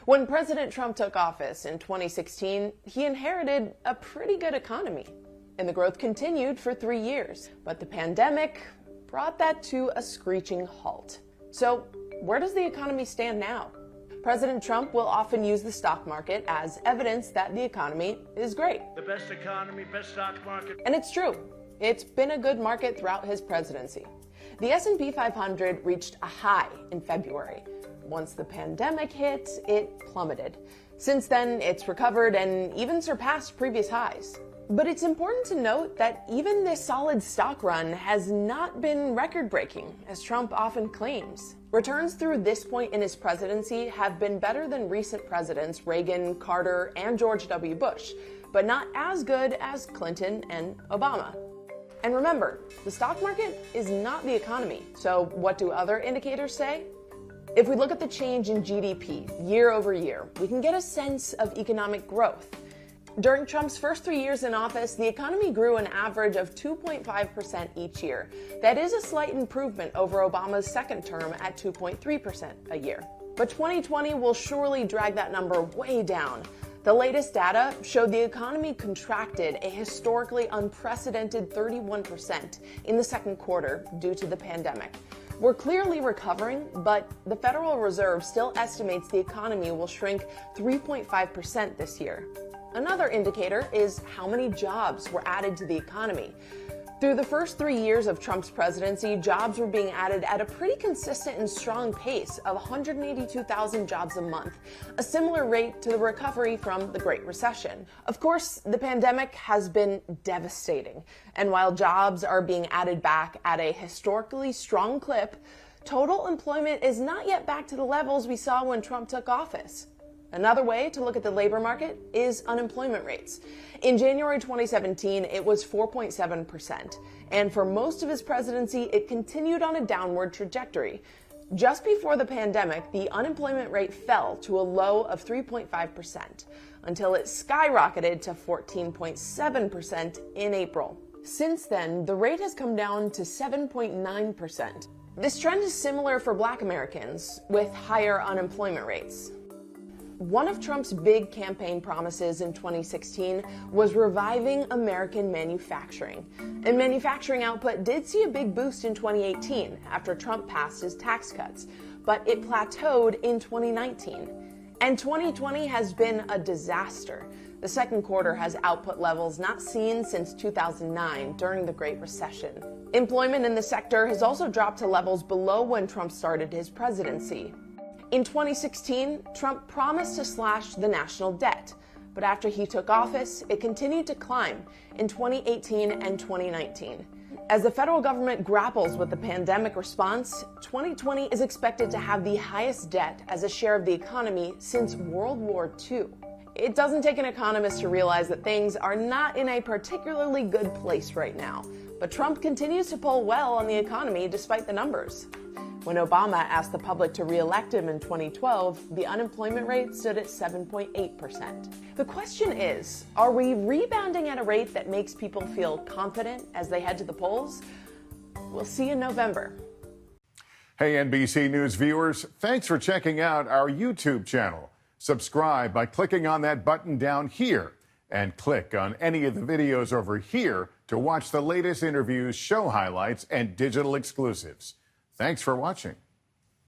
When President Trump took office in 2016, he inherited a pretty good economy, and the growth continued for 3 years. But the pandemic brought that to a screeching halt. So, where does the economy stand now? President Trump will often use the stock market as evidence that the economy is great. The best economy, best stock market. And it's true. It's been a good market throughout his presidency. The S&P 500 reached a high in February. Once the pandemic hit, it plummeted. Since then, it's recovered and even surpassed previous highs. But it's important to note that even this solid stock run has not been record-breaking, as Trump often claims. Returns through this point in his presidency have been better than recent presidents Reagan, Carter, and George W. Bush, but not as good as Clinton and Obama. And remember, the stock market is not the economy. So what do other indicators say? If we look at the change in GDP year over year, we can get a sense of economic growth. During Trump's first 3 years in office, the economy grew an average of 2.5% each year. That is a slight improvement over Obama's second term at 2.3% a year. But 2020 will surely drag that number way down. The latest data showed the economy contracted a historically unprecedented 31% in the second quarter due to the pandemic. We're clearly recovering, but the Federal Reserve still estimates the economy will shrink 3.5% this year. Another indicator is how many jobs were added to the economy. Through the first 3 years of Trump's presidency, jobs were being added at a pretty consistent and strong pace of 182,000 jobs a month, a similar rate to the recovery from the Great Recession. Of course, the pandemic has been devastating, and while jobs are being added back at a historically strong clip, total employment is not yet back to the levels we saw when Trump took office. Another way to look at the labor market is unemployment rates. In January 2017, it was 4.7%, and for most of his presidency, it continued on a downward trajectory. Just before the pandemic, the unemployment rate fell to a low of 3.5%, until it skyrocketed to 14.7% in April. Since then, the rate has come down to 7.9%. This trend is similar for Black Americans, with higher unemployment rates. One of Trump's big campaign promises in 2016 was reviving American manufacturing. And manufacturing output did see a big boost in 2018 after Trump passed his tax cuts, but it plateaued in 2019. And 2020 has been a disaster. The second quarter has output levels not seen since 2009 during the Great Recession. Employment in the sector has also dropped to levels below when Trump started his presidency. In 2016, Trump promised to slash the national debt, but after he took office, it continued to climb in 2018 and 2019. As the federal government grapples with the pandemic response, 2020 is expected to have the highest debt as a share of the economy since World War II. It doesn't take an economist to realize that things are not in a particularly good place right now, but Trump continues to pull well on the economy despite the numbers. When Obama asked the public to re-elect him in 2012, the unemployment rate stood at 7.8%. The question is, are we rebounding at a rate that makes people feel confident as they head to the polls? We'll see in November. Hey, NBC News viewers, thanks for checking out our YouTube channel. Subscribe by clicking on that button down here and click on any of the videos over here to watch the latest interviews, show highlights, and digital exclusives. Thanks for watching.